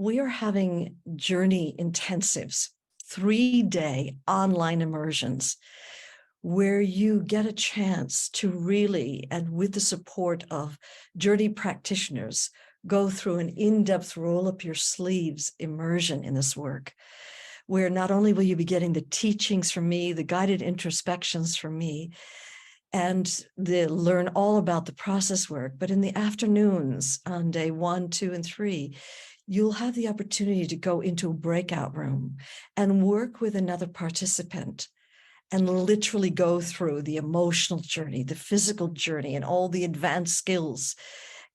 we are having journey intensives, 3-day online immersions, where you get a chance to really, and with the support of journey practitioners, go through an in-depth roll up your sleeves immersion in this work, where not only will you be getting the teachings from me, the guided introspections from me, and learn all about the process work, but in the afternoons on day 1, 2, and 3, you'll have the opportunity to go into a breakout room and work with another participant and literally go through the emotional journey, the physical journey, and all the advanced skills,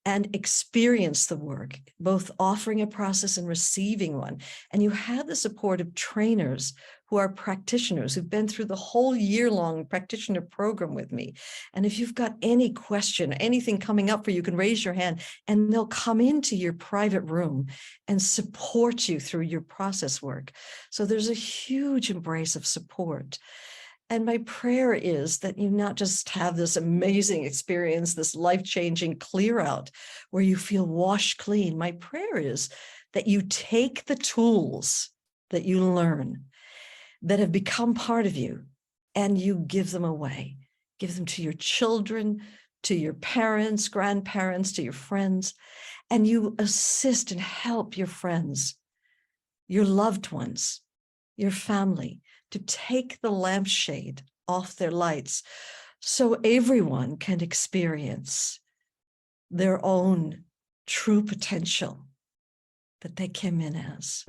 and experience the work, both offering a process and receiving one. And you have the support of trainers who are practitioners who've been through the whole year-long practitioner program with me. And if you've got any question, anything coming up for you, you can raise your hand and they'll come into your private room and support you through your process work. So there's a huge embrace of support. And my prayer is that you not just have this amazing experience, this life-changing clear out where you feel washed clean. My prayer is that you take the tools that you learn that have become part of you and you give them away. Give them to your children, to your parents, grandparents, to your friends, and you assist and help your friends, your loved ones, your family, to take the lampshade off their lights so everyone can experience their own true potential that they came in as.